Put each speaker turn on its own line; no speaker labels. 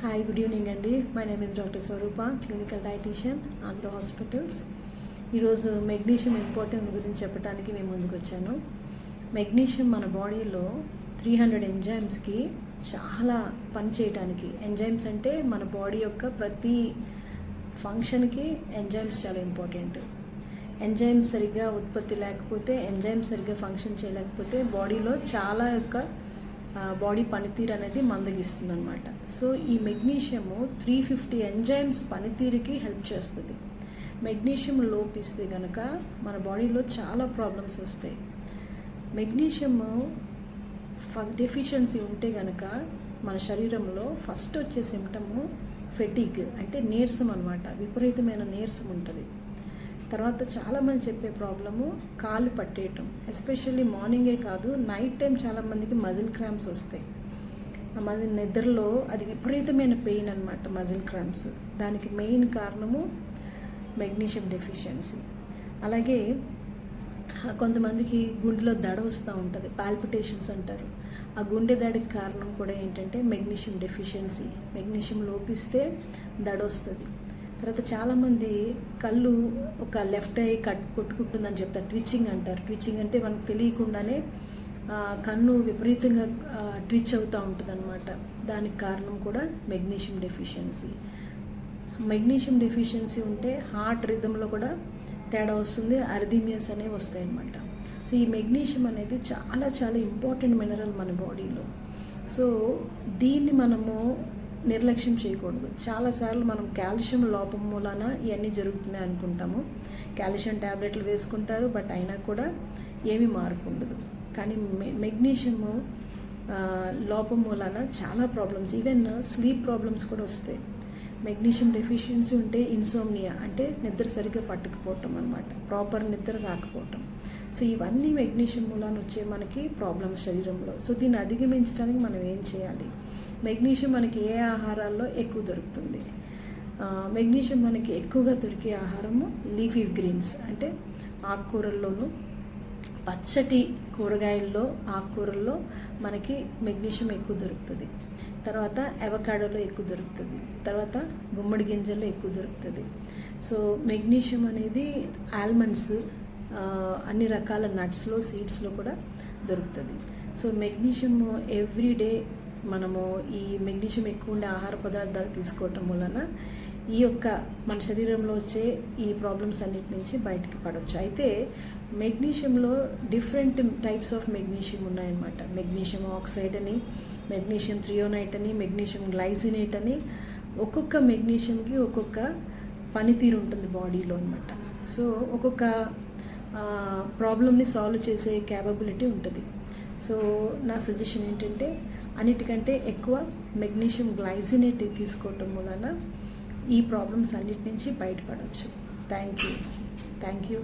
Hi, good evening అండి. My name is doctor Swaroopa, clinical dietitian, Andhra hospitals. ఈరోజు magnesium importance గురించి చెప్పడానికి మేము ముందుకు వచ్చాను. మెగ్నీషియం మన బాడీలో 300 ఎంజైమ్స్కి చాలా పని చేయడానికి. ఎంజైమ్స్ అంటే మన బాడీ యొక్క ప్రతి ఫంక్షన్కి ఎంజైమ్స్ చాలా ఇంపార్టెంట్. ఎంజైమ్స్ సరిగ్గా ఉత్పత్తి లేకపోతే, ఎంజైమ్స్ సరిగ్గా ఫంక్షన్ చేయలేకపోతే బాడీలో చాలా బాడీ పనితీరు అనేది మందగిస్తుంది అనమాట. సో ఈ మెగ్నీషియము 350 ఎంజైమ్స్ పనితీరుకి హెల్ప్ చేస్తుంది. మెగ్నీషియం లోపిస్తే కనుక మన బాడీలో చాలా ప్రాబ్లమ్స్ వస్తాయి. మెగ్నీషియము డెఫిషియన్సీ ఉంటే కనుక మన శరీరంలో ఫస్ట్ వచ్చే సిమ్టము ఫెటిగ్, అంటే నీరసం అనమాట. విపరీతమైన నీరసం ఉంటుంది. తర్వాత చాలామంది చెప్పే ప్రాబ్లము కాళ్ళు పట్టేయటం. ఎస్పెషల్లీ మార్నింగే కాదు, నైట్ టైం చాలామందికి మజిల్ క్రాంప్స్ వస్తాయి. ఆ మజిల్ నిద్రలో అది విపరీతమైన పెయిన్ అనమాట, మజిల్ క్రాంప్స్. దానికి మెయిన్ కారణము మెగ్నీషియం డెఫిషియన్సీ. అలాగే కొంతమందికి గుండెలో దడ వస్తూ ఉంటుంది, పాల్పిటేషన్స్ అంటారు. ఆ గుండె దడికి కారణం కూడా ఏంటంటే మెగ్నీషియం డెఫిషియన్సీ. మెగ్నీషియం లోపిస్తే దడ వస్తుంది. తర్వాత చాలామంది కళ్ళు ఒక లెఫ్ట్ ఐ కొట్టుకుంటుందని చెప్తారు, ట్విచ్చింగ్ అంటారు. ట్విచ్చింగ్ అంటే మనకు తెలియకుండానే కన్ను విపరీతంగా ట్విచ్ అవుతూ ఉంటుంది అనమాట. దానికి కారణం కూడా మెగ్నీషియం డెఫిషియన్సీ. మెగ్నీషియం డెఫిషియన్సీ ఉంటే హార్ట్ రిథంలో కూడా తేడా వస్తుంది, అర్థీమియస్ అనేవి వస్తాయి అన్నమాట. సో ఈ మెగ్నీషియం అనేది చాలా చాలా ఇంపార్టెంట్ మినరల్ మన బాడీలో. సో దీన్ని మనము నిర్లక్ష్యం చేయకూడదు. చాలాసార్లు మనం కాల్షియం లోపం మూలాన ఇవన్నీ జరుగుతున్నాయి అనుకుంటాము. కాల్షియం ట్యాబ్లెట్లు వేసుకుంటారు, బట్ అయినా కూడా ఏమీ మార్పు ఉండదు. కానీ మెగ్నీషియము లోపం మూలాన చాలా ప్రాబ్లమ్స్, ఈవెన్ స్లీప్ ప్రాబ్లమ్స్ కూడా వస్తాయి. మెగ్నీషియం డెఫిషియన్సీ ఉంటే ఇన్సోమ్నియా, అంటే నిద్ర సరిగ్గా పట్టుకుపోవటం అనమాట, ప్రాపర్ నిద్ర రాకపోవటం. సో ఇవన్నీ మెగ్నీషియం మూలాన వచ్చే మనకి ప్రాబ్లమ్స్ శరీరంలో. సో దీన్ని అధిగమించడానికి మనం ఏం చేయాలి? మెగ్నీషియం మనకి ఏ ఆహారాల్లో ఎక్కువ దొరుకుతుంది? మెగ్నీషియం మనకి ఎక్కువగా దొరికే ఆహారము లీఫీ గ్రీన్స్, అంటే ఆకుకూరల్లోనూ పచ్చటి కూరగాయల్లో, ఆకుకూరల్లో మనకి మెగ్నీషియం ఎక్కువ దొరుకుతుంది. తర్వాత అవకాడోలో ఎక్కువ దొరుకుతుంది. తర్వాత గుమ్మడి గింజల్లో ఎక్కువ దొరుకుతుంది. సో మెగ్నీషియం అనేది ఆల్మండ్స్, అన్ని రకాల నట్స్లో, సీడ్స్లో కూడా దొరుకుతుంది. సో మెగ్నీషియం ఎవ్రీడే మనము ఈ మెగ్నీషియం ఎక్కువ ఉండే ఆహార పదార్థాలు తీసుకోవటం వలన ఈ యొక్క మన శరీరంలో వచ్చే ఈ ప్రాబ్లమ్స్ అన్నిటి నుంచి బయటికి పడవచ్చు. అయితే మెగ్నీషియంలో డిఫరెంట్ టైప్స్ ఆఫ్ మెగ్నీషియం ఉన్నాయన్నమాట. మెగ్నీషియం ఆక్సైడ్ అని, మెగ్నీషియం థ్రియోనైట్ అని, మెగ్నీషియం గ్లైసినేట్ అని. ఒక్కొక్క మెగ్నీషియంకి ఒక్కొక్క పనితీరు ఉంటుంది బాడీలో అనమాట. సో ఒక్కొక్క ప్రాబ్లమ్ని సాల్వ్ చేసే క్యాపబిలిటీ ఉంటుంది. సో నా సజెషన్ ఏంటంటే అన్నిటికంటే ఎక్కువ మెగ్నీషియం గ్లైసినేట్ తీసుకోవటం వలన ఈ ప్రాబ్లమ్స్ అన్నిటి నుంచి బయటపడవచ్చు. Thank you.